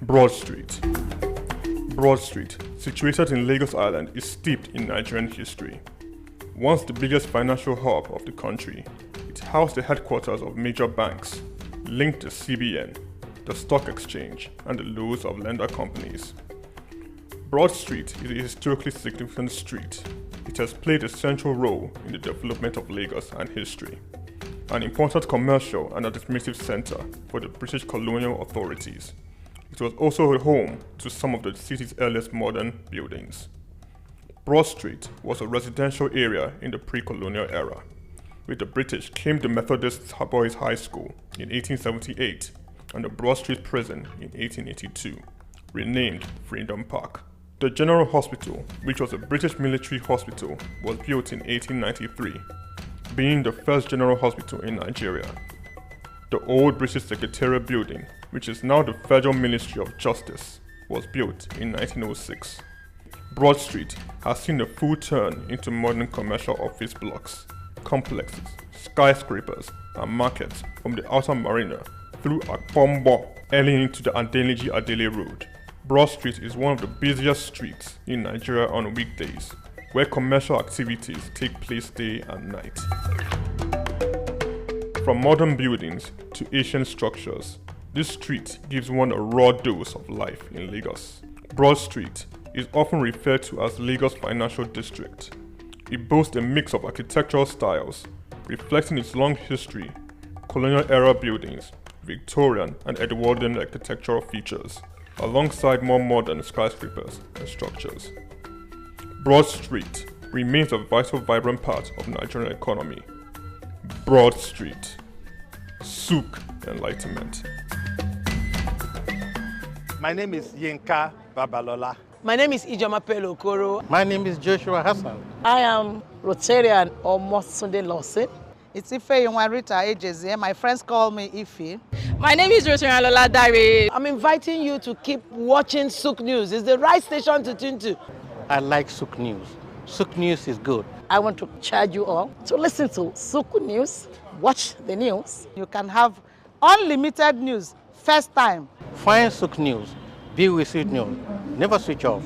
Broad Street. Broad Street, situated in Lagos Island, is steeped in Nigerian history. Once the biggest financial hub of the country, it housed the headquarters of major banks, linked the CBN, the stock exchange, and the loads of lender companies. Broad Street is a historically significant street. It has played a central role in the development of Lagos and history, an important commercial and administrative center for the British colonial authorities. It was also home to some of the city's earliest modern buildings. Broad Street was a residential area in the pre-colonial era. With the British came the Methodist Boys High School in 1878 and the Broad Street Prison in 1882, renamed Freedom Park. The General Hospital, which was a British military hospital, was built in 1893, being the first general hospital in Nigeria. The old British Secretariat building, which is now the Federal Ministry of Justice, was built in 1906. Broad Street has seen a full turn into modern commercial office blocks, complexes, skyscrapers, and markets from the outer marina through Akpombo, early into the Adeniji-Adele Road. Broad Street is one of the busiest streets in Nigeria on weekdays, where commercial activities take place day and night. From modern buildings to ancient structures, this street gives one a raw dose of life in Lagos. Broad Street is often referred to as Lagos Financial District. It boasts a mix of architectural styles, reflecting its long history, colonial-era buildings, Victorian and Edwardian architectural features, alongside more modern skyscrapers and structures. Broad Street remains a vital, vibrant part of the Nigerian economy. Broad Street. SOUQ Enlightenment. My name is Yinka Babalola. My name is Ijoma Pelokoro. My name is Joshua Hassan. I am Rotarian or Mosunde Lawson. It's Ife Yunwarita Ejeze. My friends call me Ife. My name is Rotarian Lola Dare. I'm inviting you to keep watching SOUQ News. It's the right station to tune to. I like SOUQ News. SOUQ News is good. I want to charge you all to listen to SOUQ News, watch the news. You can have unlimited news first time. Find SOUQ News. Be with SOUQ News. Never switch off.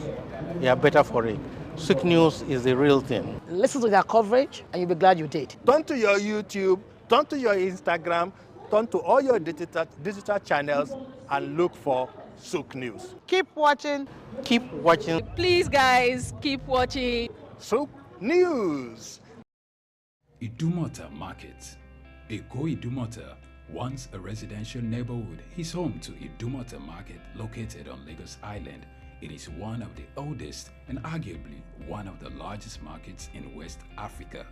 You are better for it. SOUQ News is the real thing. Listen to their coverage and you'll be glad you did. Turn to your YouTube, turn to your Instagram, turn to all your digital channels and look for SOUQ News. Keep watching. Keep watching. Please, guys, keep watching SOUQ News. Idumota Market. Eko Idumota, once a residential neighborhood, is home to Idumota Market located on Lagos Island. It is one of the oldest and arguably one of the largest markets in West Africa.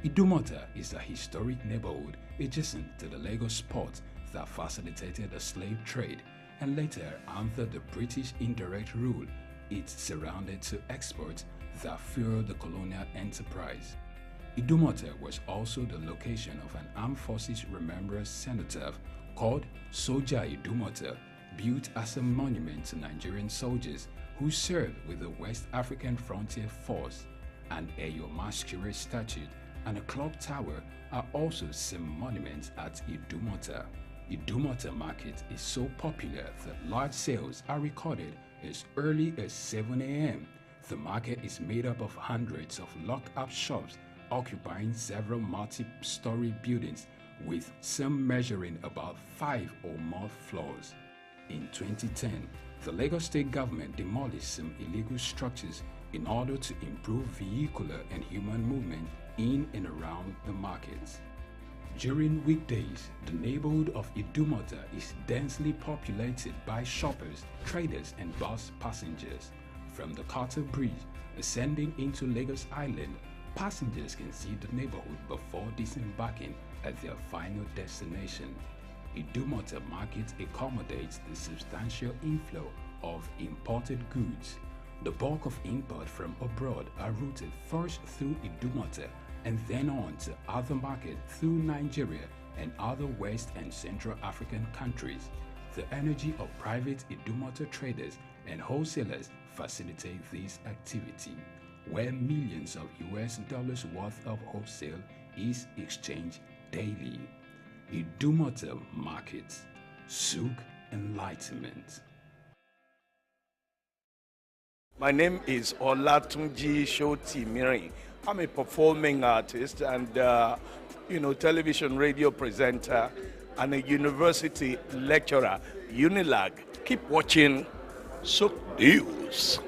Idumota is a historic neighborhood adjacent to the Lagos port that facilitated the slave trade and later, under the British indirect rule, it surrounded to exports that fueled the colonial enterprise. Idumota was also the location of an armed forces remembrance cenotaph called Soja Idumota, built as a monument to Nigerian soldiers who served with the West African Frontier Force. An Eyo Masquerade statue and a clock tower are also some monuments at Idumota. Idumota Market is so popular that large sales are recorded as early as 7 a.m. The market is made up of hundreds of locked-up shops occupying several multi-story buildings, with some measuring about 5 or more floors. In 2010, the Lagos State government demolished some illegal structures in order to improve vehicular and human movement in and around the markets. During weekdays, the neighborhood of Idumota is densely populated by shoppers, traders, and bus passengers. From the Carter Bridge ascending into Lagos Island, passengers can see the neighborhood before disembarking at their final destination. Idumota Market accommodates the substantial inflow of imported goods. The bulk of import from abroad are routed first through Idumota and then on to other markets through Nigeria and other West and Central African countries. The energy of private Idumota traders and wholesalers facilitate this activity, where millions of US dollars worth of wholesale is exchanged daily. Idumota Market, SOUQ Enlightenment. My name is Olatunji Shoti-Miri. I'm a performing artist and, television radio presenter and a university lecturer, Unilag. Keep watching SOUQ News.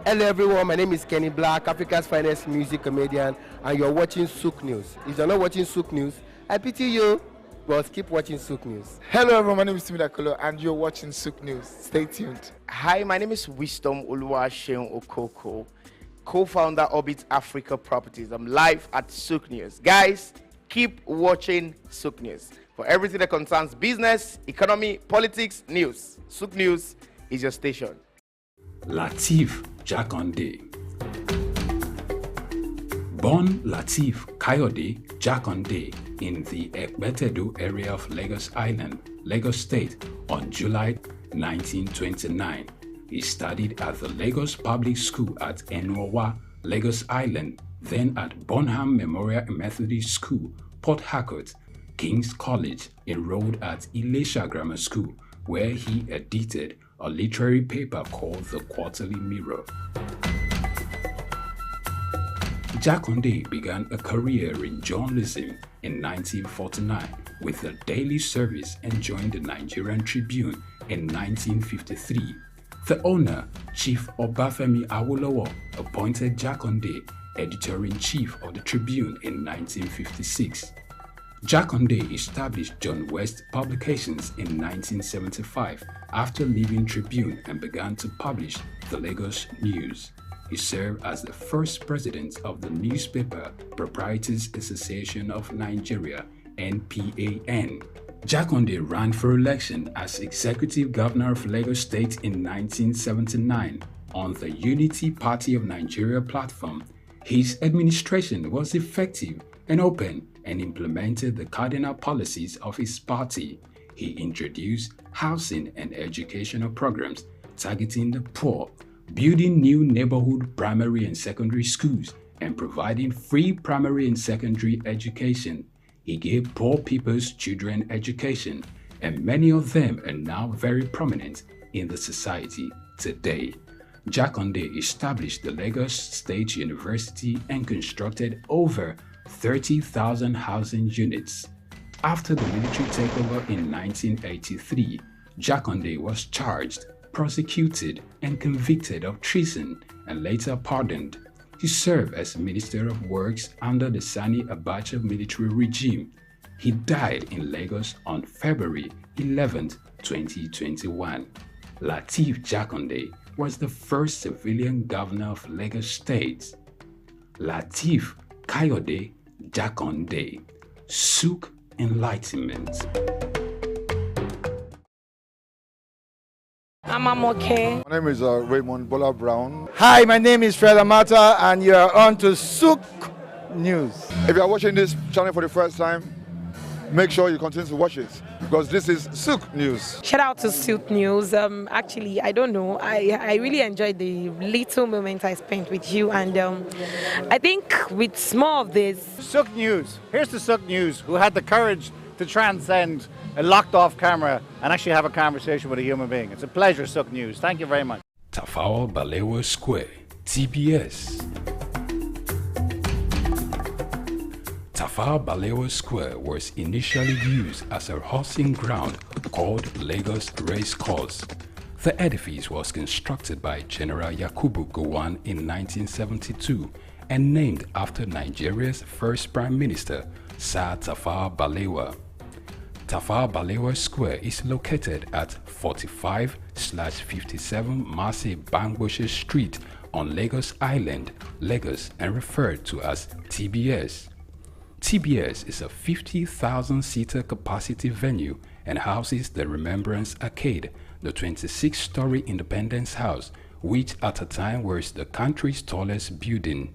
Hello everyone, my name is Kenny Black, Africa's finest music comedian, and you're watching SOUQ News. If you're not watching SOUQ News, I pity you, but keep watching SOUQ News. Hello everyone, my name is Timmy Dakolo, and you're watching SOUQ News. Stay tuned. Hi, my name is Wisdom Oluwaseun Okoko, co-founder Orbit Africa Properties. I'm live at SOUQ News. Guys, keep watching SOUQ News for everything that concerns business, economy, politics, news. SOUQ News is your station. Lateef Jakande. Born Lateef Kayode Jakande in the Ekpetedo area of Lagos Island, Lagos State on July 1929. He studied at the Lagos Public School at Enowa, Lagos Island, then at Bonham Memorial Methodist School, Port Harcourt, King's College, enrolled at Ilesha Grammar School, where he edited a literary paper called The Quarterly Mirror. Jakande began a career in journalism in 1949 with the Daily Service and joined the Nigerian Tribune in 1953. The owner, Chief Obafemi Awolowo, appointed Jakande editor-in-chief of the Tribune in 1956. Jakande established John West Publications in 1975 after leaving Tribune and began to publish the Lagos News. He served as the first president of the Newspaper Proprietors Association of Nigeria, NPAN. Jakande ran for election as executive governor of Lagos State in 1979 on the Unity Party of Nigeria platform. His administration was effective and open and implemented the cardinal policies of his party. He introduced housing and educational programs targeting the poor, building new neighborhood primary and secondary schools, and providing free primary and secondary education. He gave poor people's children education, and many of them are now very prominent in the society today. Jakande established the Lagos State University and constructed over 30,000 housing units. After the military takeover in 1983, Jakande was charged, prosecuted, and convicted of treason and later pardoned. He served as Minister of Works under the Sani Abacha military regime. He died in Lagos on February 11, 2021. Lateef Jakande was the first civilian governor of Lagos State. Lateef Kayode Jakande, SOUQ Enlightenment. I'm okay. My name is Raymond Bola Brown. Hi, my name is Fred Amata, and you are on to SOUQ News. If you are watching this channel for the first time, make sure you continue to watch it because this is SOUQ News. Shout out to SOUQ News. Actually, I don't know. I really enjoyed the little moment I spent with you, and I think with more of this. SOUQ News. Here's the SOUQ News who had the courage to transcend a locked-off camera and actually have a conversation with a human being. It's a pleasure, SOUQ News. Thank you very much. Tafawa Balewa Square, TBS. Tafawa Balewa Square was initially used as a horsing ground called Lagos Race Course. The edifice was constructed by General Yakubu Gowon in 1972 and named after Nigeria's first Prime Minister, Sir Tafawa Balewa. Tafawa Balewa Square is located at 45/57 Marse Bangboshe Street on Lagos Island, Lagos, and referred to as TBS. TBS is a 50,000-seater capacity venue and houses the Remembrance Arcade, the 26-story Independence House, which at a time was the country's tallest building.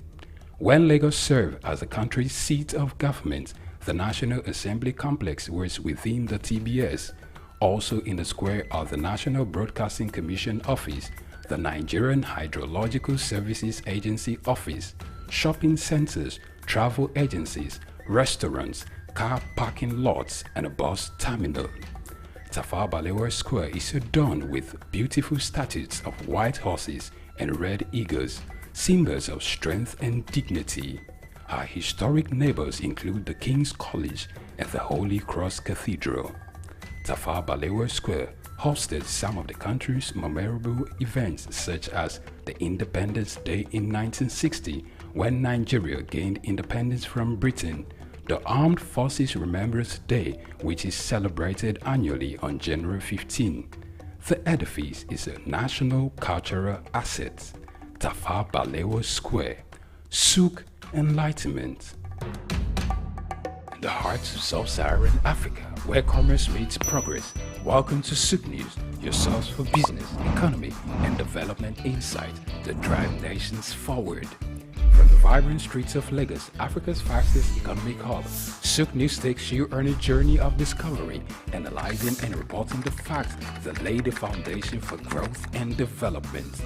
When Lagos served as the country's seat of government, the National Assembly Complex was within the TBS. Also in the square are the National Broadcasting Commission Office, the Nigerian Hydrological Services Agency Office, shopping centers, travel agencies, restaurants, car parking lots, and a bus terminal. Tafawa Balewa Square is adorned with beautiful statues of white horses and red eagles, symbols of strength and dignity. Our historic neighbors include the King's College and the Holy Cross Cathedral. Tafawa Balewa Square hosted some of the country's memorable events, such as the Independence Day in 1960, when Nigeria gained independence from Britain, the Armed Forces Remembrance Day, which is celebrated annually on January 15. The edifice is a national cultural asset. Tafawa Balewa Square, SOUQ Enlightenment. The heart of sub-Saharan Africa, where commerce meets progress. Welcome to SOUQ News, your source for business, economy, and development insight that drive nations forward. From the vibrant streets of Lagos, Africa's fastest economic hub, SOUQ News takes you on a journey of discovery, analyzing and reporting the facts that lay the foundation for growth and development.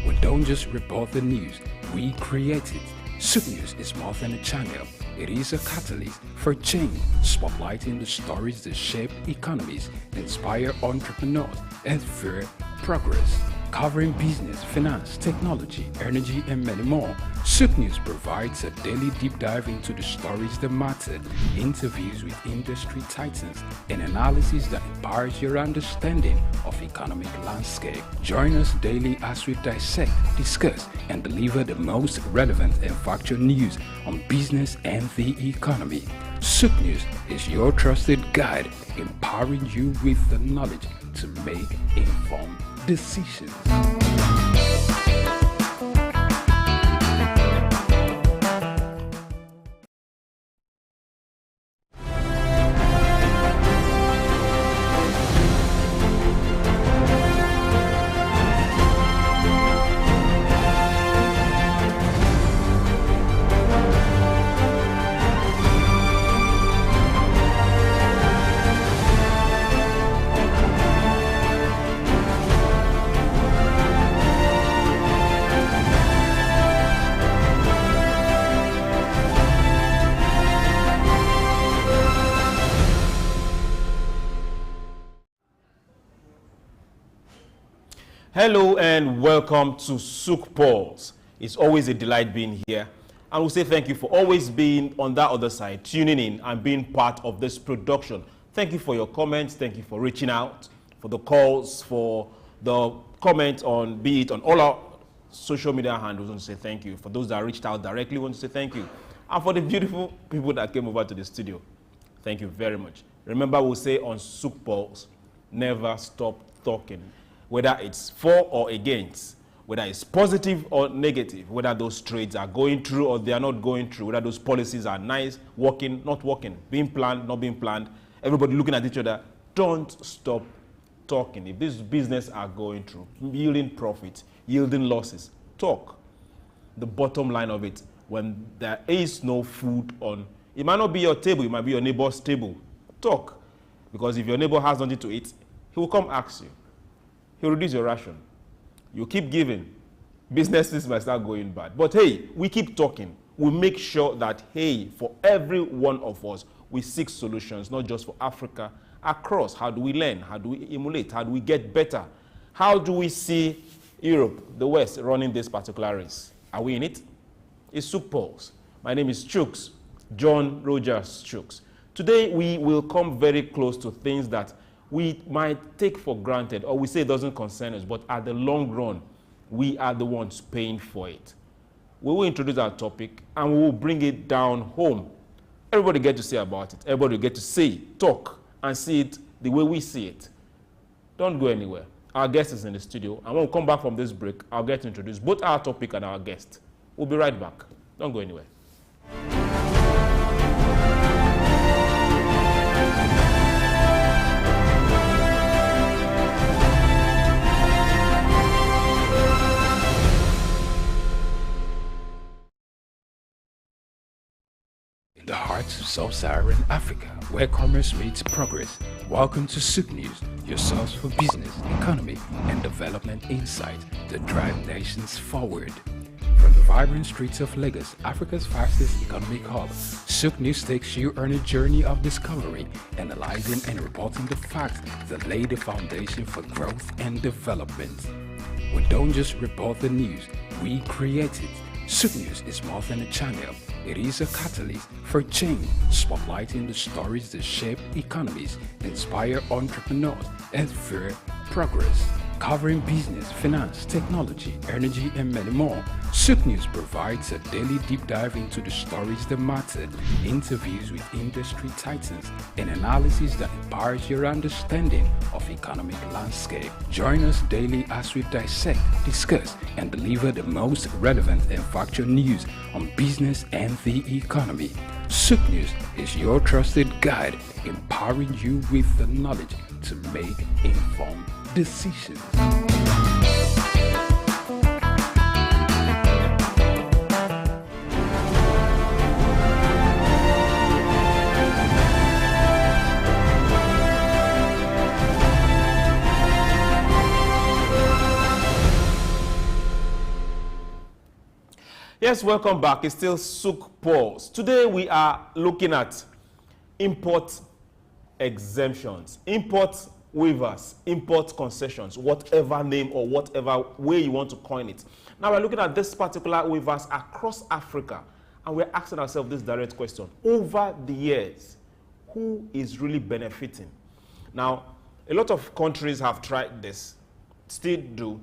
We don't just report the news, we create it. SOUQ News is more than a channel. It is a catalyst for change, spotlighting the stories that shape economies, inspire entrepreneurs, and fuel progress. Covering business, finance, technology, energy, and many more, SOUQ News provides a daily deep dive into the stories that matter, interviews with industry titans, and analysis that empowers your understanding of economic landscape. Join us daily as we dissect, discuss, and deliver the most relevant and factual news on business and the economy. SOUQ News is your trusted guide, empowering you with the knowledge to make informed decisions. Hello and welcome to SOUQ PULSE. It's always a delight being here. And we'll say thank you for always being on that other side, tuning in and being part of this production. Thank you for your comments. Thank you for reaching out, for the calls, for the comments on, be it on all our social media handles. I want to say thank you. For those that reached out directly, I want to say thank you. And for the beautiful people that came over to the studio, thank you very much. Remember, we'll say on SOUQ PULSE, never stop talking. Whether it's for or against, whether it's positive or negative, whether those trades are going through or they are not going through, whether those policies are nice, working, not working, being planned, not being planned, everybody looking at each other, don't stop talking. If these businesses are going through, yielding profit, yielding losses, talk. The bottom line of it, when there is no food on, it might not be your table, it might be your neighbor's table, talk. Because if your neighbor has nothing to eat, he will come ask you. He'll reduce your ration. You keep giving. Businesses might start going bad. But hey, we keep talking. We make sure that, hey, for every one of us, we seek solutions, not just for Africa, across. How do we learn? How do we emulate? How do we get better? How do we see Europe, the West, running this particular race? Are we in it? It's SOUQ PULSE. My name is Chuks, John Rogers Chuks. Today, we will come very close to things that we might take for granted, or we say it doesn't concern us, but at the long run, we are the ones paying for it. We will introduce our topic, and we will bring it down home. Everybody get to say about it. Everybody get to say, talk, and see it the way we see it. Don't go anywhere. Our guest is in the studio, and when we come back from this break, I'll get to introduce both our topic and our guest. We'll be right back. Don't go anywhere. The heart of sub-Saharan Africa, where commerce meets progress. Welcome to SOUQ News, your source for business, economy, and development insight that drive nations forward. From the vibrant streets of Lagos, Africa's fastest economic hub, SOUQ News takes you on a journey of discovery, analyzing and reporting the facts that lay the foundation for growth and development. We don't just report the news, we create it. SOUQ News is more than a channel. It is a catalyst for change, spotlighting the stories that shape economies, inspire entrepreneurs, and fuel progress. Covering business, finance, technology, energy, and many more, SOUQ News provides a daily deep dive into the stories that matter, interviews with industry titans, and analysis that empowers your understanding of economic landscape. Join us daily as we dissect, discuss, and deliver the most relevant and factual news on business and the economy. SOUQ News is your trusted guide, empowering you with the knowledge to make informed decisions. Yes, welcome back. It's still SOUQ Pulse. Today we are looking at import exemptions, import waivers, import concessions, whatever name or whatever way you want to coin it. Now we're looking at this particular waivers across Africa, and we're asking ourselves this direct question. Over the years, who is really benefiting? Now, a lot of countries have tried this, still do,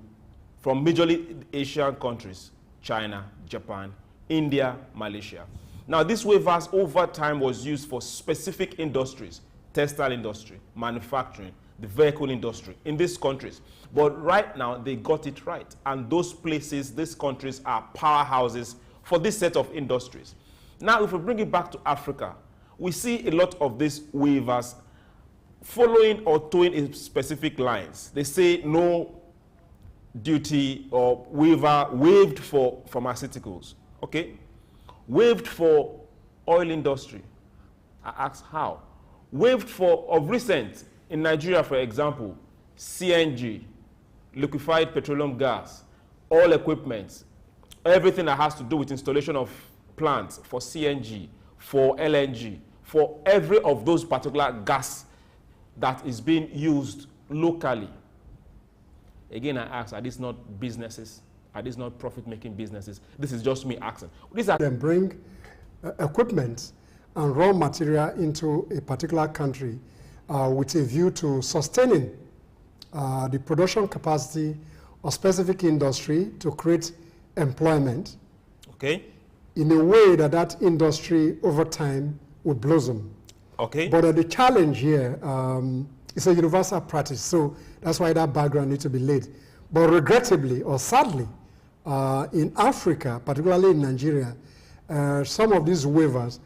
from majorly Asian countries, China, Japan, India, Malaysia. Now, these waivers over time was used for specific industries, textile industry, manufacturing, the vehicle industry in these countries. But right now, they got it right. And those places, these countries are powerhouses for this set of industries. Now, if we bring it back to Africa, we see a lot of these waivers following or towing in specific lines. They say no duty or waiver waived for pharmaceuticals, okay? Waived for oil industry. I ask how? Waived for, of recent, in Nigeria, for example, CNG, liquefied petroleum gas, oil equipment, everything that has to do with installation of plants for CNG, for LNG, for every of those particular gas that is being used locally. Again, I ask, are these not businesses? Are these not profit-making businesses? This is just me asking. These are then bring equipment and raw material into a particular country with a view to sustaining the production capacity of specific industry to create employment. Okay. In a way that that industry over time would blossom. Okay. But the challenge here is a universal practice, so that's why that background needs to be laid. But regrettably or sadly, in Africa, particularly in Nigeria, some of these waivers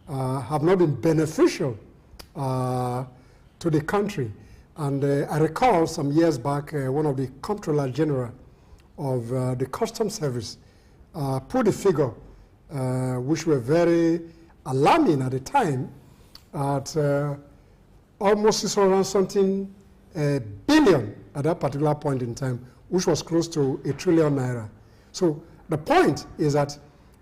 have not been beneficial to the country. And I recall some years back, one of the Comptroller General of the Customs Service put a figure which were very alarming at the time at almost 600 something billion at that particular point in time, which was close to ₦1 trillion. So the point is that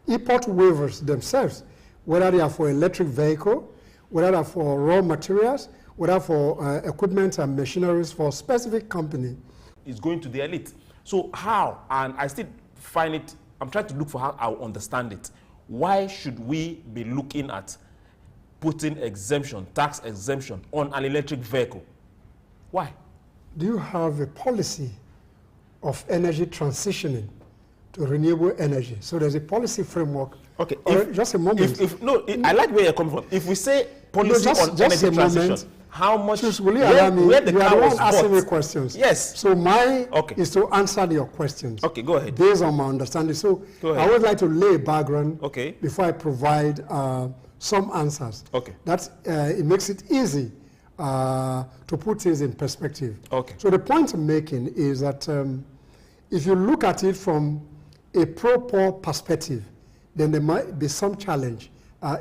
import waivers themselves, whether they are for electric vehicle, whether they are for raw materials, whether for equipment and machineries for specific company, is going to the elite. So how? And I still find it, I'm trying to look for how I'll understand it. Why should we be looking at putting exemption, tax exemption on an electric vehicle? Why? Do you have a policy of energy transitioning to renewable energy? So there's a policy framework. Okay, just a moment. I like where you're coming from. If we say policy on energy transition, how much? Will you allow me? Where the you are car the was one asking me bought. questions. Yes. So mine is to answer your questions. Okay, go ahead. Based on my understanding. So I would like to lay a background before I provide some answers. Okay. That it makes it easy to put things in perspective. Okay. So the point I'm making is that if you look at it from a pro-poor perspective, then there might be some challenge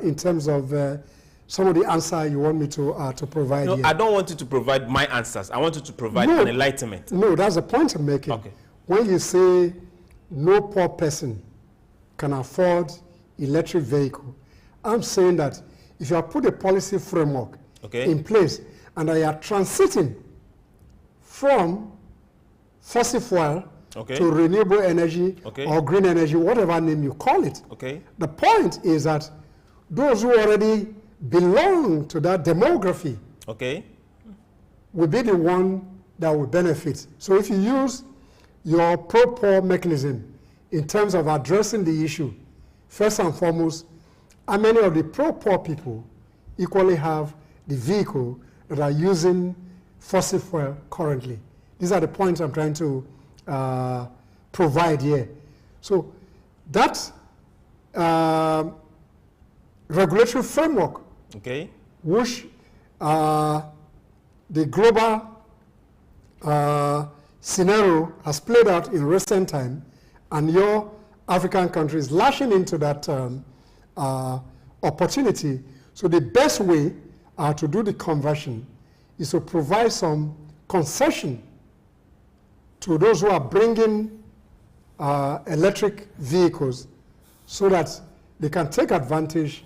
in terms of some of the answer you want me to provide No, here. I don't want you to provide my answers. I want you to provide an enlightenment. No, that's the point I'm making. Okay. When you say no poor person can afford electric vehicle. I'm saying that if you have put a policy framework in place and you are transiting from fossil fuel to renewable energy or green energy, whatever name you call it. The point is that those who already belong to that demography will be the one that will benefit. So if you use your pro-poor mechanism in terms of addressing the issue, first and foremost, how many of the pro-poor people equally have the vehicle that are using fossil fuel currently? These are the points I'm trying to provide here. So that regulatory framework, which the global scenario has played out in recent time, and your African countries lashing into that opportunity. So the best way to do the conversion is to provide some concession to those who are bringing electric vehicles so that they can take advantage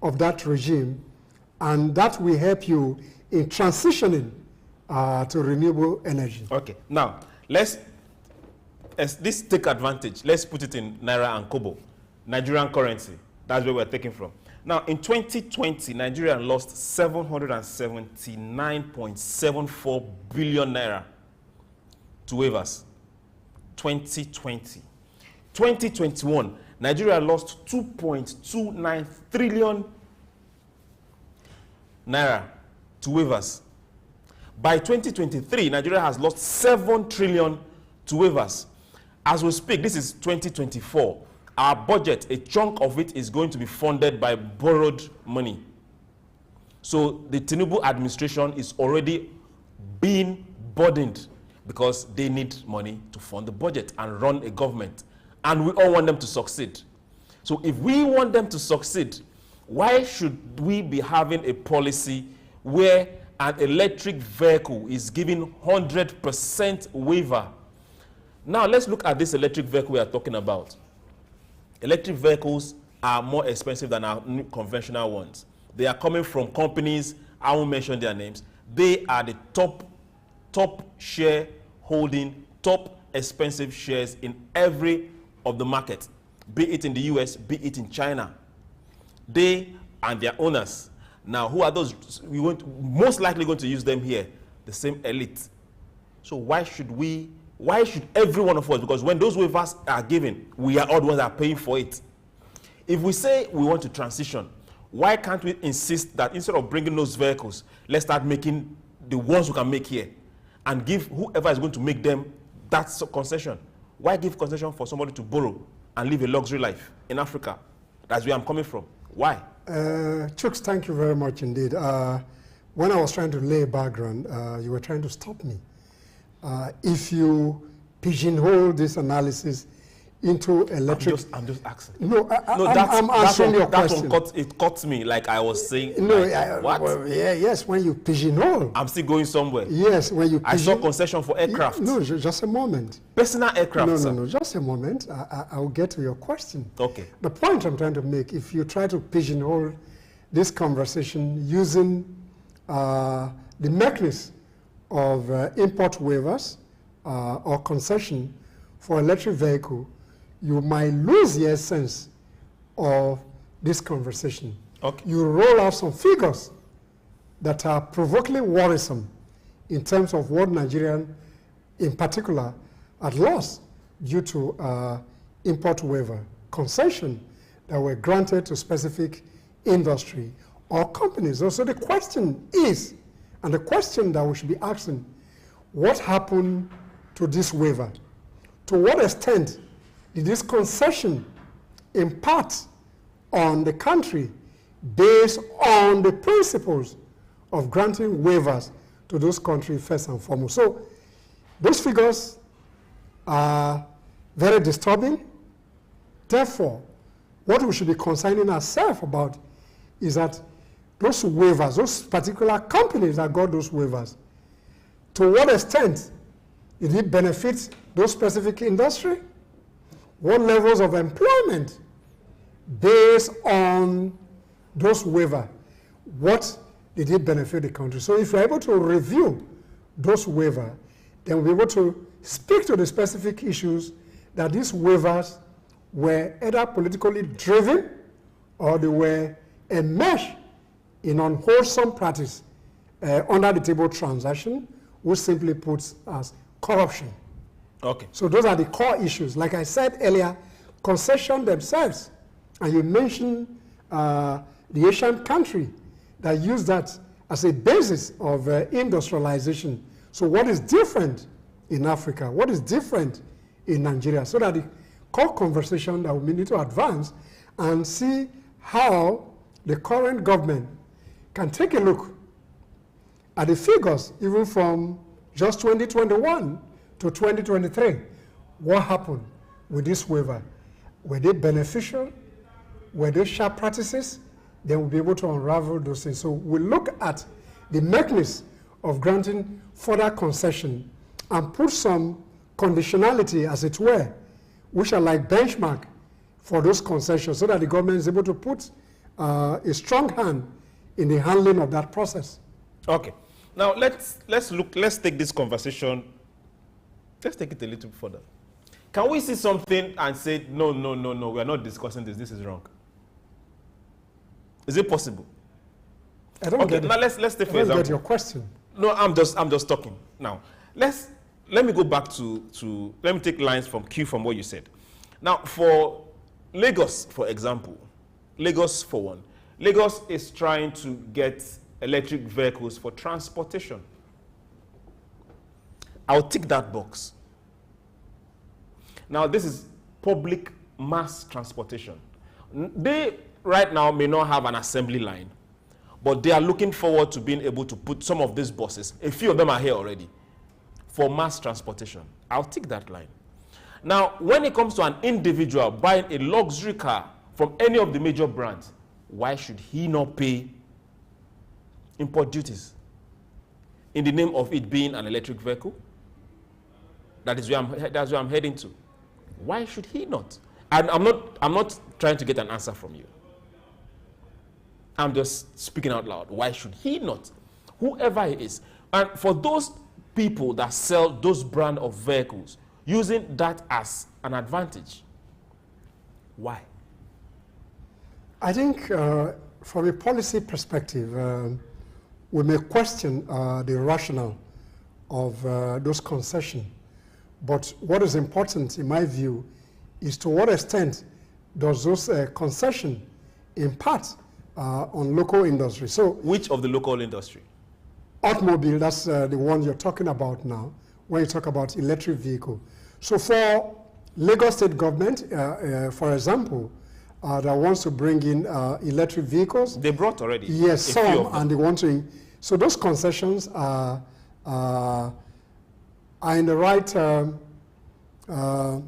of that regime, and that will help you in transitioning to renewable energy. Okay, now let's this take advantage. Let's put it in Naira and Kobo, Nigerian currency. That's where we're taking from. Now, in 2020, Nigeria lost 779.74 billion naira to waivers. 2020. 2021, Nigeria lost 2.29 trillion naira to waivers. By 2023, Nigeria has lost 7 trillion to waivers. As we speak, this is 2024. Our budget, a chunk of it is going to be funded by borrowed money. So the Tinubu administration is already being burdened because they need money to fund the budget and run a government. And we all want them to succeed. So if we want them to succeed, why should we be having a policy where an electric vehicle is given 100% waiver? Now let's look at this electric vehicle we are talking about. Electric vehicles are more expensive than our conventional ones. They are coming from companies, I won't mention their names. They are the top share holding, top expensive shares in every of the market, be it in the US, be it in China. They and their owners. Now, who are those? We want most likely going to use them here, the same elite. So why should every one of us, because when those waivers are given, we are all the ones that are paying for it. If we say we want to transition, why can't we insist that instead of bringing those vehicles, let's start making the ones who can make here and give whoever is going to make them that concession? Why give concession for somebody to borrow and live a luxury life in Africa? That's where I'm coming from. Why? Chuks, thank you very much indeed. When I was trying to lay a background, you were trying to stop me. If you pigeonhole this analysis into electric... I'm just asking. No, I'm answering your question. It caught me like I was saying. No, like, what? Well, yeah, yes, when you pigeonhole. I'm still going somewhere. Yes, when you I saw concession for aircraft. No, just a moment. Personal aircraft, No, just a moment. I'll get to your question. Okay. The point I'm trying to make, if you try to pigeonhole this conversation using the mechanism of import waivers or concession for electric vehicle, you might lose the essence of this conversation. Okay. You roll out some figures that are provokingly worrisome in terms of what Nigerian, in particular, had lost due to import waiver concession that were granted to specific industry or companies. So the question is, and the question that we should be asking, what happened to this waiver? To what extent did this concession impact on the country based on the principles of granting waivers to those countries first and foremost? So those figures are very disturbing. Therefore, what we should be concerning ourselves about is that those waivers, those particular companies that got those waivers, to what extent did it benefit those specific industry? What levels of employment based on those waivers, what did it benefit the country? So if we're able to review those waivers, then we'll be able to speak to the specific issues that these waivers were either politically driven or they were enmeshed in unwholesome practice under the table transaction, which simply puts as corruption. Okay. So those are the core issues. Like I said earlier, concession themselves, and you mentioned the Asian country that use that as a basis of industrialization. So what is different in Africa? What is different in Nigeria? So that the core conversation that we need to advance and see how the current government can take a look at the figures even from just 2021 to 2023. What happened with this waiver? Were they beneficial? Were they sharp practices? Then we'll be able to unravel those things. So we'll look at the mechanism of granting further concession and put some conditionality, as it were, which are like benchmark for those concessions so that the government is able to put a strong hand in the handling of that process. Okay. Now let's take this conversation, let's take it a little further. Can we see something and say, no, we are not discussing this, this is wrong? Is it possible? I don't get it. Now let's take for example. I don't get your question. No, I'm just talking. Now, let me go back to let me take lines from what you said. Now, for Lagos, for example, Lagos for one, Lagos is trying to get electric vehicles for transportation. I'll tick that box. Now, this is public mass transportation. They right now may not have an assembly line, but they are looking forward to being able to put some of these buses, a few of them are here already, for mass transportation. I'll tick that line. Now, when it comes to an individual buying a luxury car from any of the major brands, why should he not pay import duties in the name of it being an electric vehicle? That's where I'm heading to. Why should he not? And I'm not trying to get an answer from you. I'm just speaking out loud. Why should he not? Whoever he is. And for those people that sell those brand of vehicles, using that as an advantage, why? I think from a policy perspective, we may question the rationale of those concessions. But what is important, in my view, is to what extent does those concessions impact on local industry. So, which of the local industry? Automobile, that's the one you're talking about now, when you talk about electric vehicle. So for Lagos State government, for example, that wants to bring in electric vehicles. They brought already. Yes, some, and they want to. So those concessions are in the right, how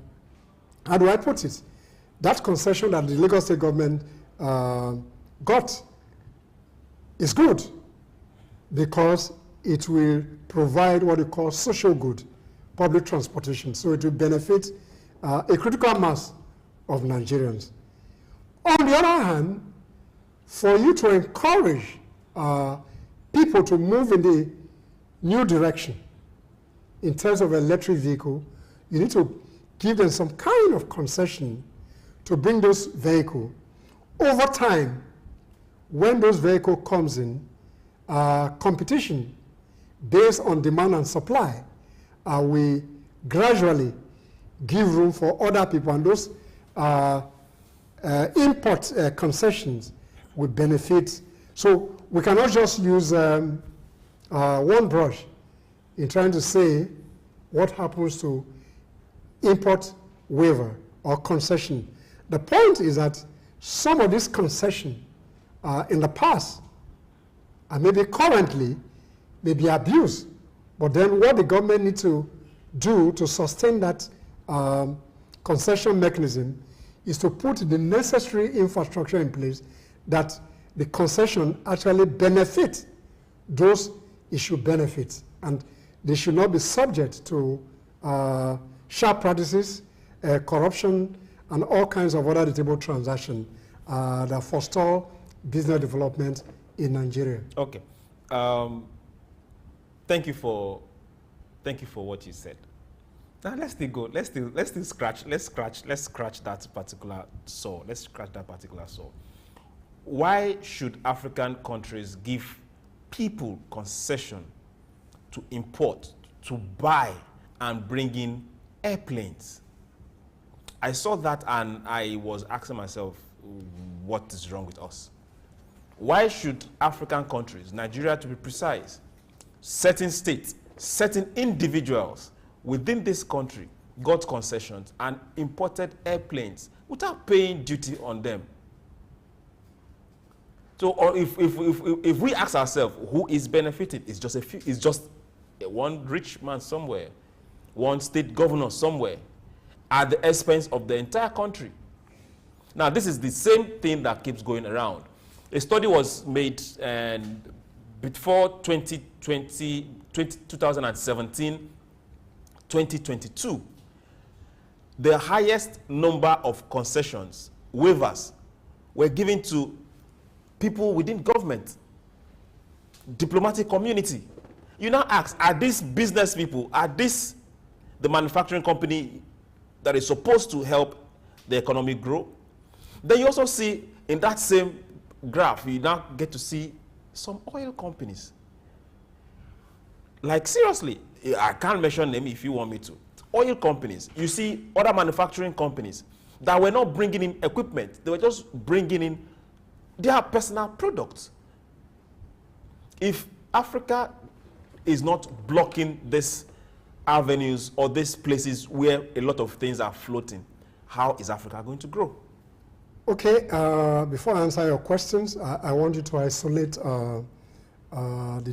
do I put it? That concession that the Lagos State government got is good because it will provide what we call social good, public transportation. So it will benefit a critical mass of Nigerians. On the other hand, for you to encourage people to move in the new direction in terms of electric vehicle, you need to give them some kind of concession to bring those vehicles. Over time, when those vehicles comes in, competition based on demand and supply, we gradually give room for other people, and those import concessions will benefit. So we cannot just use one brush in trying to say what happens to import waiver or concession. The point is that some of these concessions in the past and maybe currently may be abused, but then what the government needs to do to sustain that concession mechanism is to put the necessary infrastructure in place that the concession actually benefit those it should benefit, and they should not be subject to sharp practices, corruption, and all kinds of other table transactions. that forestall business development in Nigeria. Okay. Thank you for what you said. Now let's still go. Let's scratch that particular saw. Let's scratch that particular saw. Why should African countries give people concession to import, to buy, and bring in airplanes? I saw that and I was asking myself, what is wrong with us? Why should African countries, Nigeria to be precise, certain states, certain individuals within this country got concessions and imported airplanes without paying duty on them? So, or if we ask ourselves who is benefiting, it's just one rich man somewhere, one state governor somewhere, at the expense of the entire country. Now, this is the same thing that keeps going around. A study was made before 2017, 2022. The highest number of concessions, waivers, were given to people within government, diplomatic community. You now ask, are these business people, are this the manufacturing company that is supposed to help the economy grow? Then you also see in that same graph, you now get to see some oil companies. Like seriously, I can't mention them if you want me to. Oil companies, you see other manufacturing companies that were not bringing in equipment, they were just bringing in their personal products. If Africa is not blocking these avenues or these places where a lot of things are floating, how is Africa going to grow? Okay, before I answer your questions, I want you to isolate the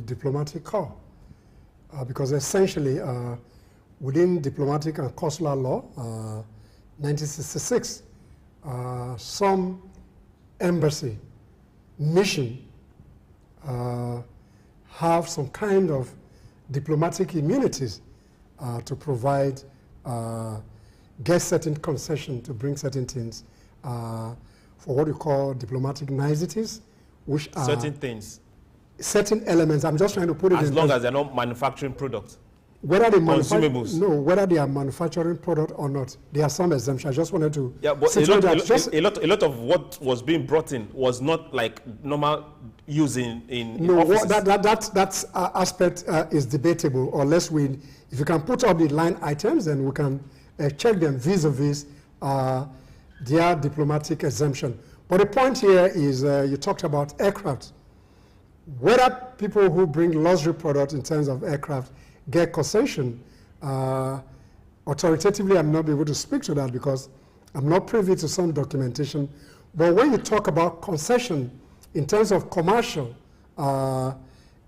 diplomatic corps. Because essentially, within diplomatic and consular law, 1966, some embassy, mission, have some kind of diplomatic immunities to provide, get certain concession to bring certain things for what you call diplomatic niceties, which are certain things, certain elements. I'm just trying to put it as long as they're not manufacturing products. Whether they consumables. No, whether they are manufacturing product or not, there are some exemptions. I just wanted to. Yeah, but a lot of what was being brought in was not like normal use in no, offices. That aspect is debatable. Unless if you can put up the line items, then we can check them vis-a-vis their diplomatic exemption. But the point here is you talked about aircraft. Whether people who bring luxury products in terms of aircraft get concession, authoritatively I'm not able to speak to that because I'm not privy to some documentation. But when you talk about concession in terms of commercial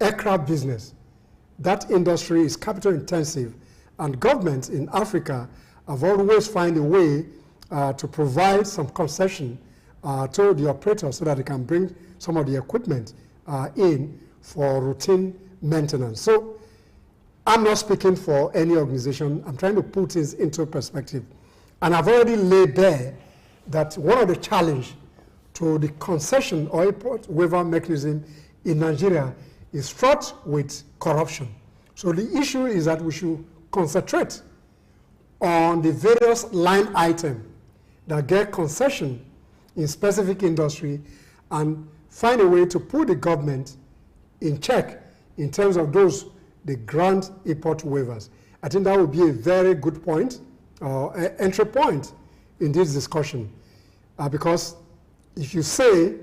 aircraft business, that industry is capital intensive, and governments in Africa have always found a way to provide some concession to the operator so that they can bring some of the equipment in for routine maintenance. So I'm not speaking for any organization. I'm trying to put this into perspective. And I've already laid bare that one of the challenges to the concession or import waiver mechanism in Nigeria is fraught with corruption. So the issue is that we should concentrate on the various line items that get concession in specific industry and find a way to put the government in check in terms of those, the grant import waivers. I think that would be a very good point, entry point in this discussion. Because if you say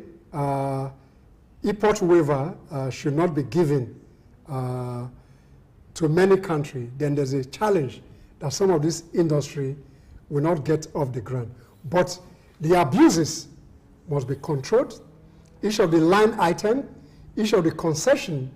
import waiver should not be given to many countries, then there's a challenge that some of this industry will not get off the ground. But the abuses must be controlled. Each of the line item, each of the concession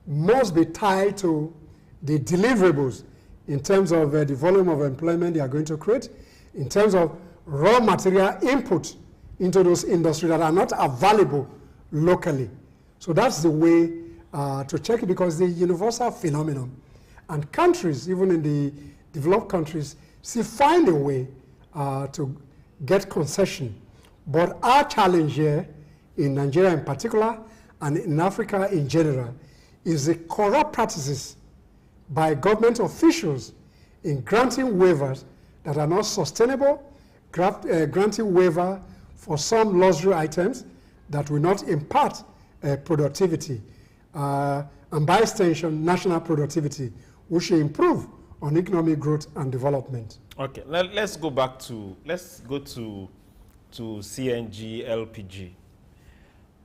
must be tied to the deliverables in terms of the volume of employment they are going to create, in terms of raw material input into those industries that are not available locally. So that's the way to check it, because it's a universal phenomenon. And countries, even in the developed countries, find a way to get concession. But our challenge here, in Nigeria in particular, and in Africa in general, is the corrupt practices by government officials in granting waivers that are not sustainable, granting waiver for some luxury items that will not impart productivity, and by extension, national productivity, which should improve on economic growth and development. Okay, let's go to CNG, LPG.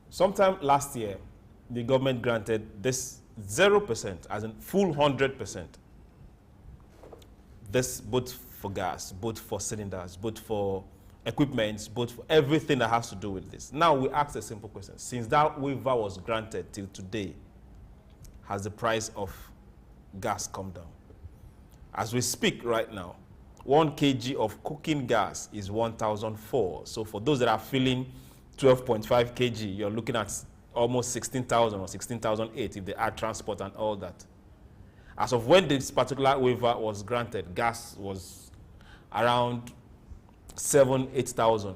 Sometime last year, the government granted this 0%, as in full 100%. This both for gas, both for cylinders, both for equipment, both for everything that has to do with this. Now we ask a simple question. Since that waiver was granted till today, has the price of gas come down? As we speak right now, 1 kg of cooking gas is 1,004. So for those that are filling 12.5 kg, you're looking at almost 16,000 or 16,008 if they add transport and all that. As of when this particular waiver was granted, gas was around 8,000.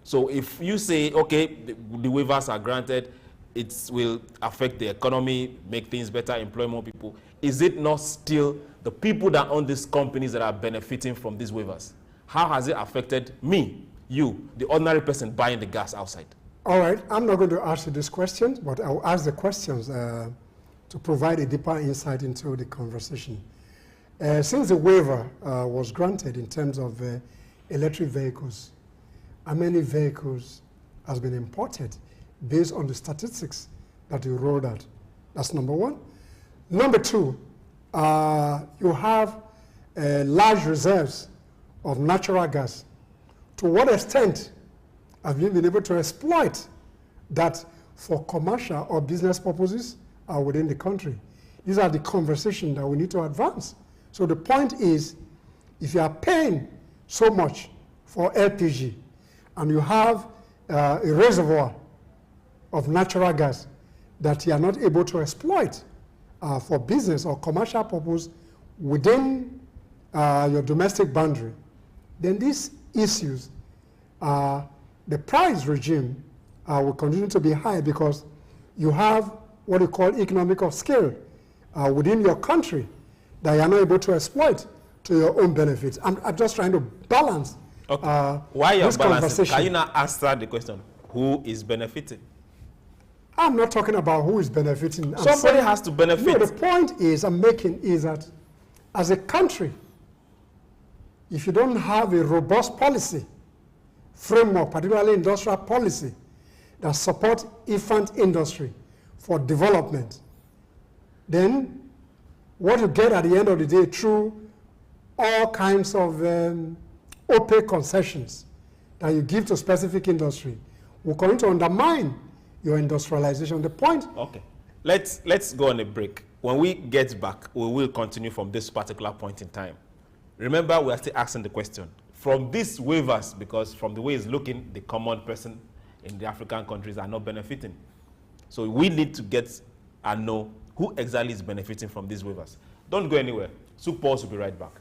So if you say, okay, the waivers are granted, it will affect the economy, make things better, employ more people, is it not still the people that own these companies that are benefiting from these waivers? How has it affected me, you, the ordinary person buying the gas outside? All right, I'm not going to ask you this question, but I'll ask the questions to provide a deeper insight into the conversation. Since the waiver was granted in terms of electric vehicles, how many vehicles has been imported based on the statistics that you rolled out? That's number one. Number two, you have large reserves of natural gas. To what extent have you been able to exploit that for commercial or business purposes within the country? These are the conversations that we need to advance. So the point is, if you are paying so much for LPG and you have a reservoir of natural gas that you are not able to exploit for business or commercial purpose within your domestic boundary, then these issues, the price regime will continue to be high because you have what you call economic of scale within your country that you are not able to exploit to your own benefits. I'm just trying to balance Why you're this balancing? conversation. Can you not answer the question? Who is benefiting? I'm not talking about who is benefiting. I'm Somebody saying- has to benefit. No, the point I'm making is that as a country, if you don't have a robust policy framework, particularly industrial policy, that support infant industry for development, then what you get at the end of the day through all kinds of opaque concessions that you give to specific industry will continue to undermine your industrialization. The point. Okay. Let's go on a break. When we get back, we will continue from this particular point in time. Remember, we are still asking the question. From these waivers, because from the way it's looking, the common person in the African countries are not benefiting. So we need to get and know who exactly is benefiting from these waivers. Don't go anywhere. SOUQ Pulse will be right back.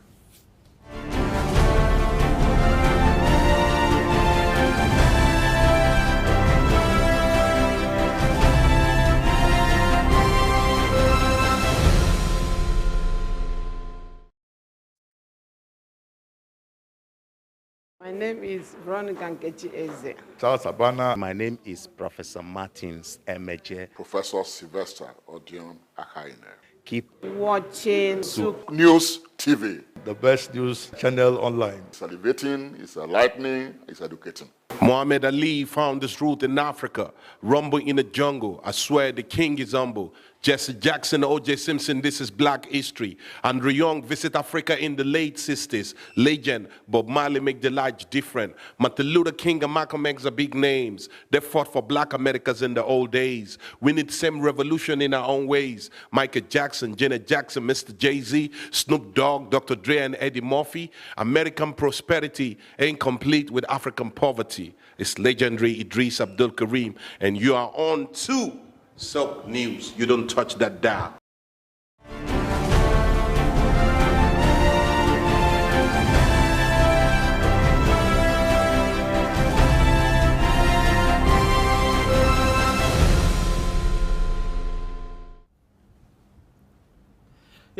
My name is Veronica Nkechi Eze. Charles Abana. My name is Professor Martins Emeje. Professor Sylvester Odion Akaine. Keep watching SOUQ News TV. The best news channel online. It's elevating, it's enlightening, it's educating. Muhammad Ali found this truth in Africa. Rumble in the jungle. I swear the king is humble. Jesse Jackson, O.J. Simpson, this is black history. Andrew Young visit Africa in the late 60s. Legend, Bob Marley make the light different. Martin Luther King and Malcolm X are big names. They fought for black Americans in the old days. We need the same revolution in our own ways. Michael Jackson, Janet Jackson, Mr. Jay-Z, Snoop Dogg, Dr. Dre and Eddie Murphy. American prosperity ain't complete with African poverty. It's legendary Idris Abdul Karim, and you are on to SOUQ News. You don't touch that dial.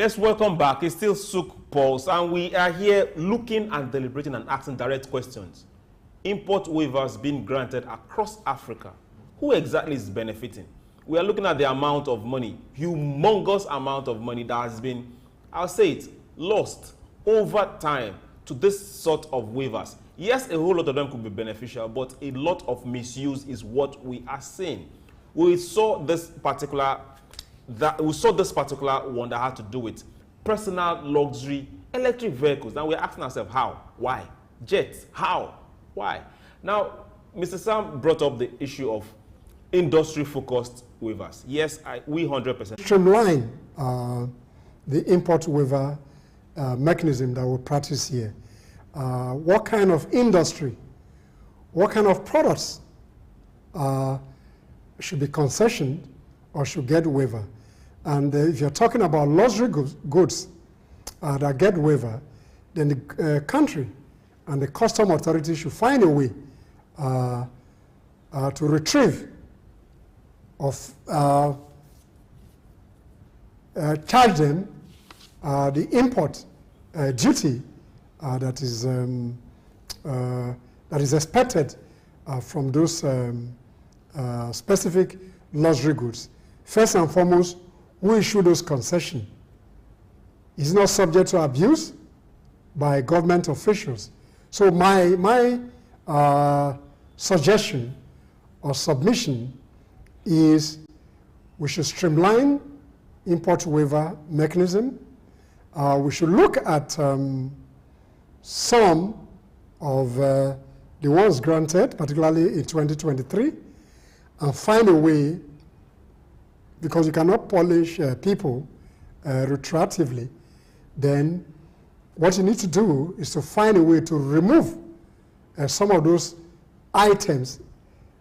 Yes, welcome back. It's still SOUQ Pulse, and we are here looking and deliberating and asking direct questions. Import waivers being granted across Africa. Who exactly is benefiting? We are looking at the amount of money, humongous amount of money that has been, I'll say it, lost over time to this sort of waivers. Yes, a whole lot of them could be beneficial, but a lot of misuse is what we are seeing. We saw this particular one that had to do with personal luxury electric vehicles. Now we're asking ourselves how, why? Jets, how, why? Now, Mr. Sam brought up the issue of industry-focused waivers. Yes, we 100%. Streamline the import waiver mechanism that we practice here. What kind of industry, what kind of products should be concessioned or should get waiver? And if you're talking about luxury goods that get waiver, then the country and the custom authority should find a way to retrieve of charge them the import duty that is expected from those specific luxury goods. First and foremost, who issue those concessions is not subject to abuse by government officials. So my suggestion or submission is we should streamline import waiver mechanism. We should look at some of the ones granted, particularly in 2023, and find a way, because you cannot polish people retroactively, then what you need to do is to find a way to remove some of those items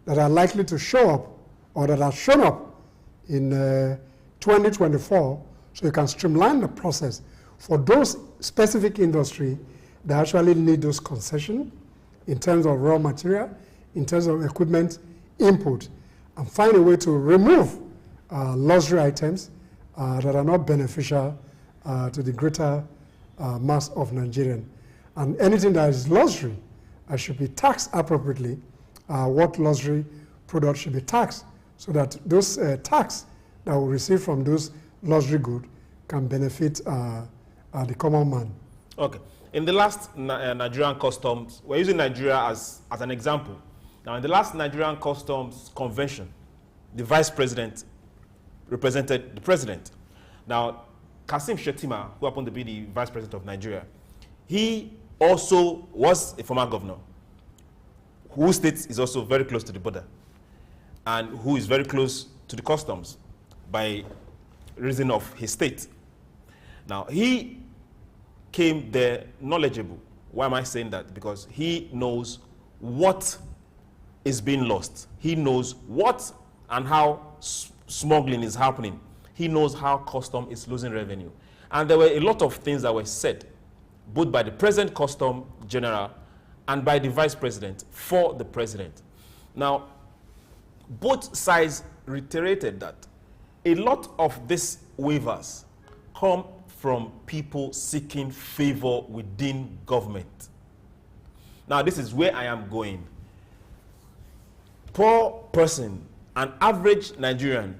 that are likely to show up or that have shown up in 2024, so you can streamline the process for those specific industry that actually need those concessions in terms of raw material, in terms of equipment input, and find a way to remove luxury items that are not beneficial to the greater mass of Nigerians. And anything that is luxury should be taxed appropriately. What luxury products should be taxed, so that those tax that we receive from those luxury goods can benefit the common man. Okay. In the last Nigerian customs, we're using Nigeria as an example. Now, in the last Nigerian customs convention, the vice president represented the president. Now, Kasim Shettima, who happened to be the vice president of Nigeria, he also was a former governor, whose state is also very close to the border, and who is very close to the customs by reason of his state. Now, he came there knowledgeable. Why am I saying that? Because he knows what is being lost. He knows what and how smuggling is happening. He knows how custom is losing revenue. And there were a lot of things that were said, both by the present custom general and by the vice president for the president. Now, both sides reiterated that a lot of these waivers come from people seeking favor within government. Now, this is where I am going. Poor person, an average Nigerian,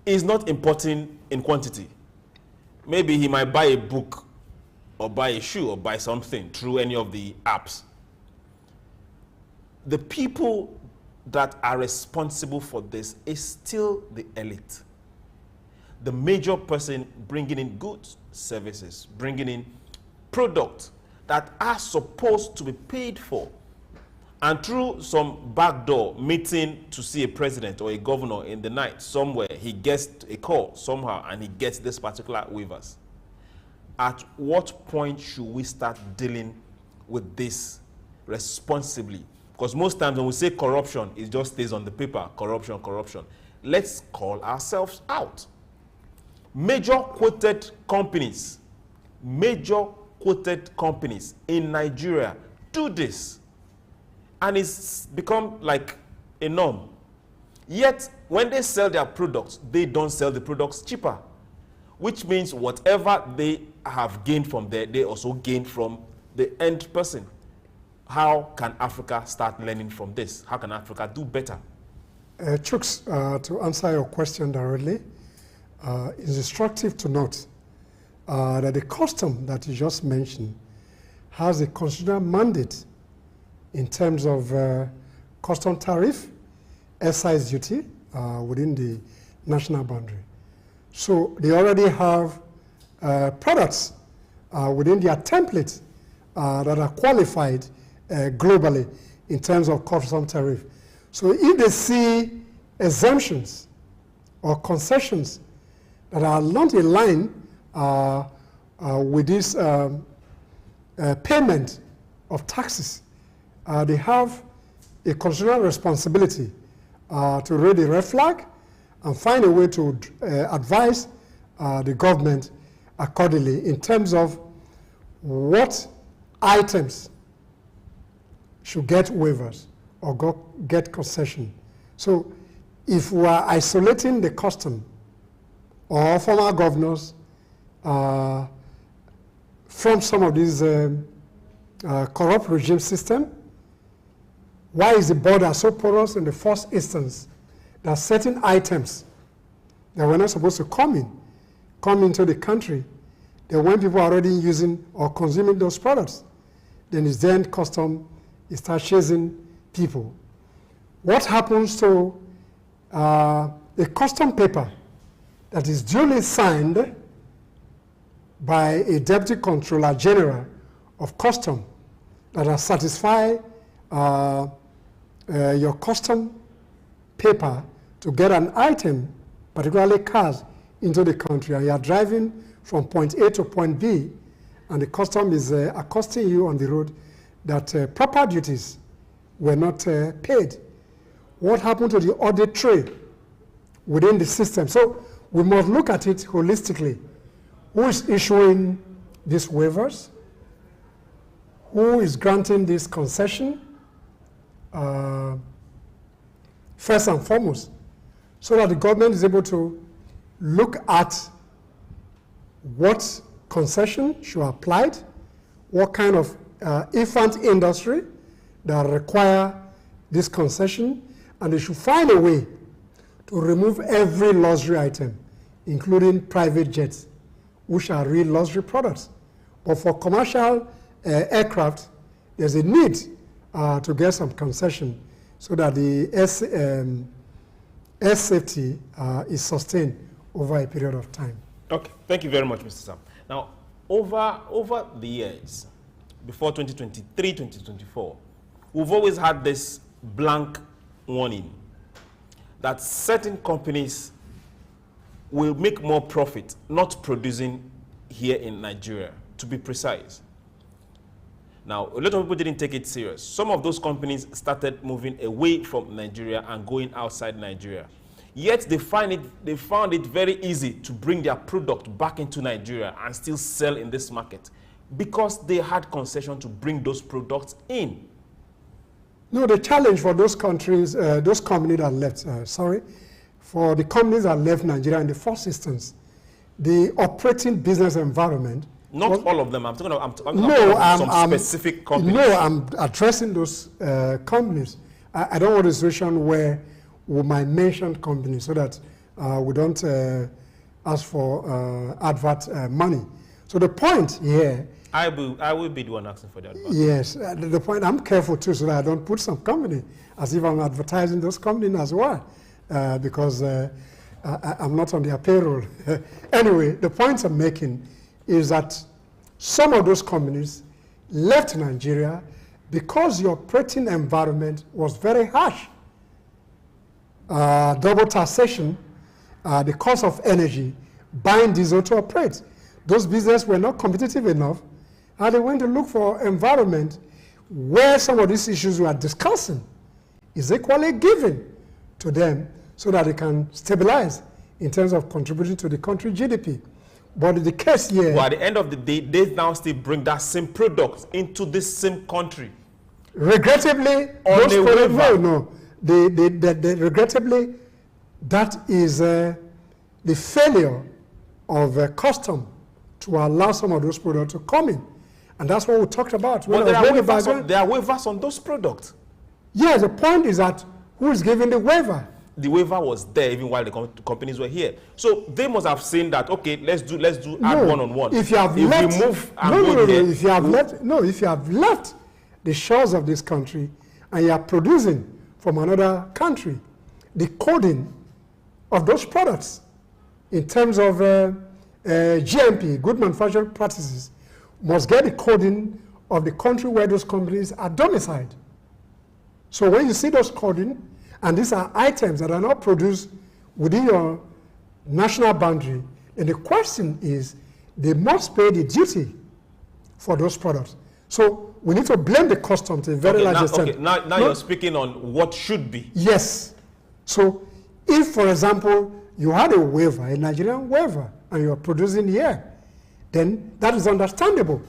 is not importing in quantity. Maybe he might buy a book or buy a shoe or buy something through any of the apps. The people that are responsible for this is still the elite. The major person bringing in goods, services, bringing in products that are supposed to be paid for. And through some backdoor meeting to see a president or a governor in the night somewhere, he gets a call somehow and he gets this particular waivers. At what point should we start dealing with this responsibly? Because most times when we say corruption, it just stays on the paper, corruption, corruption. Let's call ourselves out. Major quoted companies in Nigeria do this. And it's become like a norm. Yet, when they sell their products, they don't sell the products cheaper. which means whatever they have gained from there, they also gain from the end person. How can Africa start learning from this? How can Africa do better? Chuks, to answer your question directly, it's instructive to note that the custom that you just mentioned has a constitutional mandate in terms of custom tariff, excise duty within the national boundary. So they already have products within their template that are qualified globally in terms of custom tariff. So if they see exemptions or concessions that are not in line with this payment of taxes, they have a constitutional responsibility to raise the red flag and find a way to advise the government accordingly in terms of what items should get waivers or get concession. So if we are isolating the custom or former governors from some of these corrupt regime system, why is the border so porous in the first instance that certain items that were not supposed to come into the country, that when people are already using or consuming those products, then it's then custom, it starts chasing people. What happens to a custom paper that is duly signed by a Deputy Controller General of Custom that has satisfied your custom paper to get an item, particularly cars, into the country, and you are driving from point A to point B, and the custom is accosting you on the road that proper duties were not paid. What happened to the audit trail within the system? So we must look at it holistically. Who is issuing these waivers? Who is granting this concession? First and foremost, so that the government is able to look at what concession should be applied, what kind of infant industry that require this concession, and they should find a way to remove every luxury item, including private jets, which are real luxury products. But for commercial aircraft, there's a need to get some concession so that the air safety is sustained over a period of time. Okay, thank you very much, Mr. Sam. Now, over the years, before 2023, 2024, we've always had this blank warning that certain companies will make more profit not producing here in Nigeria, to be precise. Now, a lot of people didn't take it serious. Some of those companies started moving away from Nigeria and going outside Nigeria. Yet they found it very easy to bring their product back into Nigeria and still sell in this market because they had concession to bring those products in. No, the challenge for those countries, those companies that left, for the companies that left Nigeria in the first instance, the operating business environment. Not all of them. I'm talking about some specific companies. No, I'm addressing those companies. I don't want a situation where we might mention companies so that we don't ask for advert money. So the point here. I will be the one asking for that. Yes, the point, I'm careful too so that I don't put some company as if I'm advertising those companies as well, because I'm not on their payroll. Anyway, the point I'm making is that some of those companies left Nigeria because the operating environment was very harsh. Double taxation, the cost of energy, buying diesel to operate. Those businesses were not competitive enough, and they went to look for environment where some of these issues we are discussing is equally given to them so that they can stabilize in terms of contributing to the country GDP. But in the case here... Well, at the end of the day, they now still bring that same product into this same country. Regrettably, regrettably, that is the failure of custom to allow some of those products to come in. And that's what we talked about. But there are waivers on those products. Yes, the point is that who is giving the waiver? The waiver was there even while the companies were here. So they must have seen that, okay, let's do add one-on-one. If you have if left, we move and go here, if you have left the shores of this country and you are producing from another country, the coding of those products in terms of GMP, good manufacturing practices, must get the coding of the country where those companies are domiciled. So when you see those coding, and these are items that are not produced within your national boundary, and the question is, they must pay the duty for those products. So we need to blame the customs to a very large extent. Okay, now you're speaking on what should be. Yes. So if, for example, you had a waiver, a Nigerian waiver, and you're producing here, then that is understandable.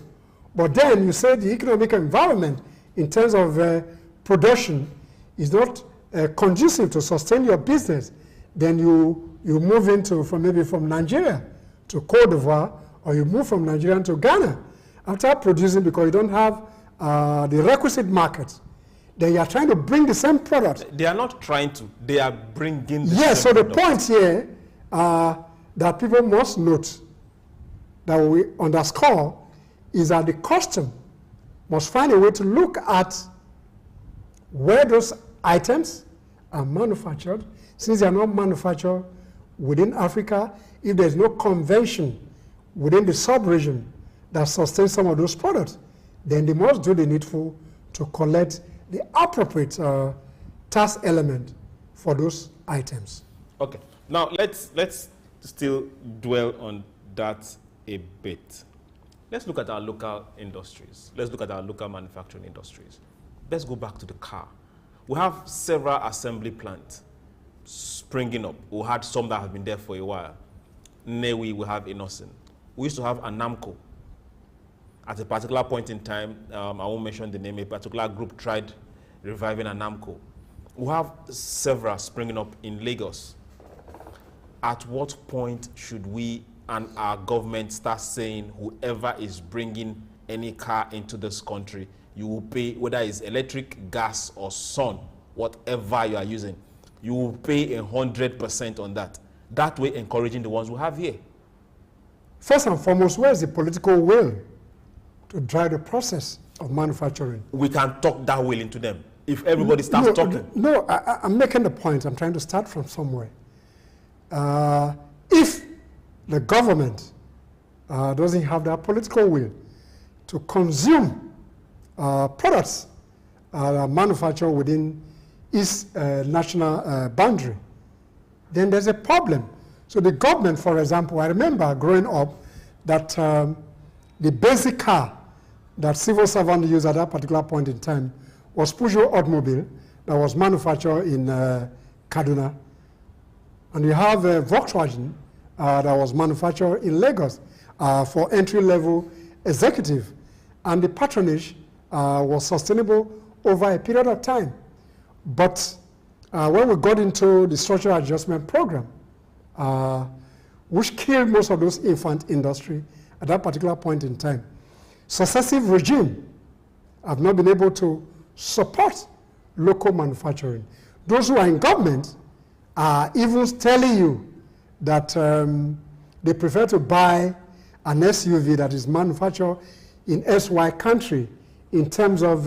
But then you say the economic environment in terms of production is not conducive to sustain your business, then you move into maybe from Nigeria to Cote d'Ivoire, or you move from Nigeria to Ghana after producing because you don't have the requisite market. Then you are trying to bring the same product. They are not trying to, they are bringing the yes, same so product. The point here that people must note, that we underscore, is that the custom must find a way to look at where those items are manufactured. Since they are not manufactured within Africa, if there's no convention within the sub-region that sustains some of those products, then they must do the needful to collect the appropriate tax element for those items. Okay, now let's still dwell on that a bit. Let's look at our local industries. Let's look at our local manufacturing industries. Let's go back to the car. We have several assembly plants springing up. We had some that have been there for a while. Newi, we have Innocent. We used to have Anamco. At a particular point in time, I won't mention the name, a particular group tried reviving Anamco. We have several springing up in Lagos. At what point should we and our government start saying whoever is bringing any car into this country, you will pay, whether it's electric, gas, or sun, whatever you are using, you will pay 100% on that. That way encouraging the ones we have here. First and foremost, where is the political will to drive the process of manufacturing? We can talk that will into them. If everybody starts talking. No, I'm making the point. I'm trying to start from somewhere. If the government doesn't have that political will to consume products manufactured within its national boundary, then there's a problem. So the government, for example, I remember growing up that the basic car that civil servants used at that particular point in time was Peugeot automobile that was manufactured in Kaduna. And you have Volkswagen that was manufactured in Lagos for entry-level executive. And the patronage was sustainable over a period of time. But when we got into the structural adjustment program, which killed most of those infant industry at that particular point in time, successive regime have not been able to support local manufacturing. Those who are in government are even telling you that they prefer to buy an SUV that is manufactured in SY country in terms of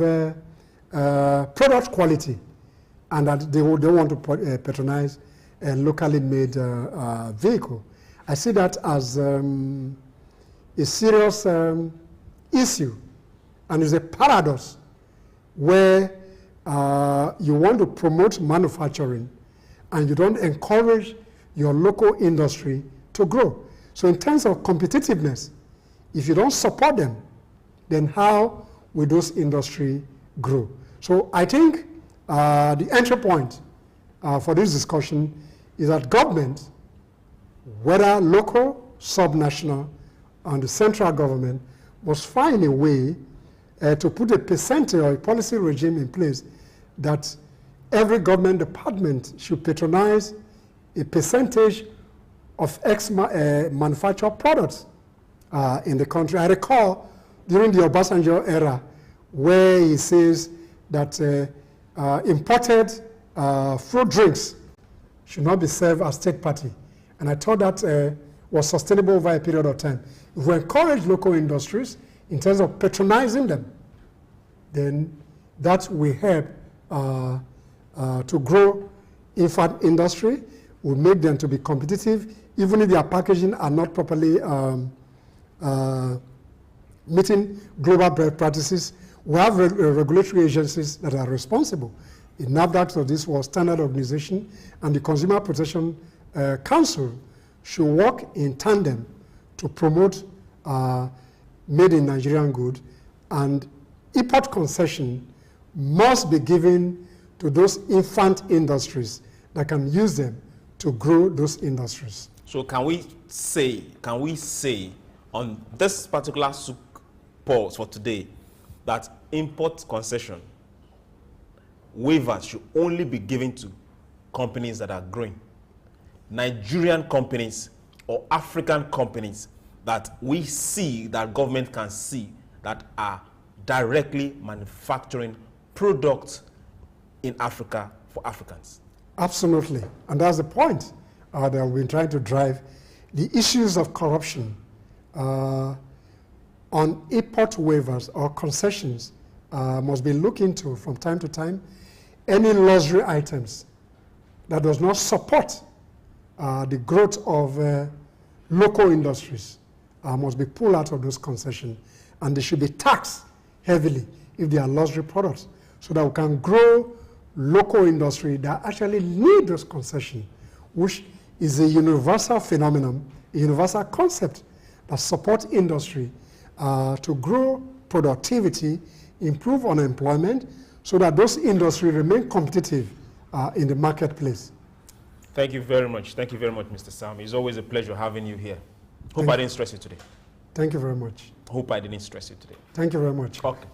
product quality, and that they want to patronize a locally made vehicle. I see that as a serious issue, and it's a paradox where you want to promote manufacturing and you don't encourage your local industry to grow. So in terms of competitiveness, if you don't support them, then how will those industry grow? So I think the entry point for this discussion is that government, whether local, subnational, and the central government, must find a way to put a percentage or a policy regime in place that every government department should patronize a percentage of manufactured products in the country. I recall during the Obasanjo era where he says that imported fruit drinks should not be served as state party. And I thought that was sustainable over a period of time. If we encourage local industries in terms of patronizing them, then that will help to grow infant industry, will make them to be competitive, even if their packaging are not properly meeting global best practices. We have regulatory agencies that are responsible. The NAFDAC of this was Standard Organization, and the Consumer Protection Council should work in tandem to promote made in Nigerian good, and import concession must be given to those infant industries that can use them to grow those industries. So can we say on this particular SOUQ pulse for today that import concession waivers should only be given to companies that are growing, Nigerian companies or African companies that we see, that government can see, that are directly manufacturing products in Africa for Africans? Absolutely, and that's the point that we've been trying to drive. The issues of corruption on import waivers or concessions must be looked into from time to time. Any luxury items that does not support the growth of local industries must be pulled out of those concessions, and they should be taxed heavily if they are luxury products, so that we can grow local industry that actually need those concessions, which is a universal phenomenon, a universal concept that supports industry to grow productivity, improve unemployment, so that those industries remain competitive in the marketplace. Thank you very much. Thank you very much, Mr. Sam. It's always a pleasure having you here. Hope I didn't stress you today. Thank you very much. Hope I didn't stress you today. Thank you very much. Okay.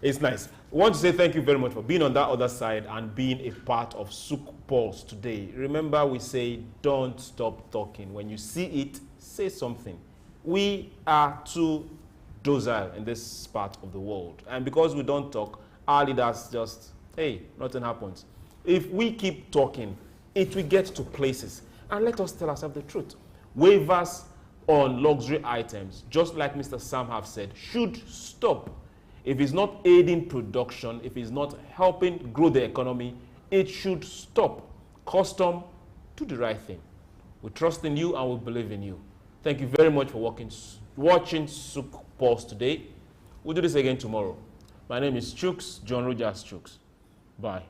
It's nice. I want to say thank you very much for being on that other side and being a part of SOUQ Pulse today. Remember, we say don't stop talking. When you see it, say something. We are too docile in this part of the world. And because we don't talk, our leaders just, hey, nothing happens. If we keep talking, it will get to places. And let us tell ourselves the truth. Waivers on luxury items, just like Mr. Sam have said, should stop. If it's not aiding production, if it's not helping grow the economy, it should stop. Custom, do the right thing. We trust in you and we believe in you. Thank you very much for watching SOUQ Pulse today. We'll do this again tomorrow. My name is Chuks, John Rogers Chuks. Bye.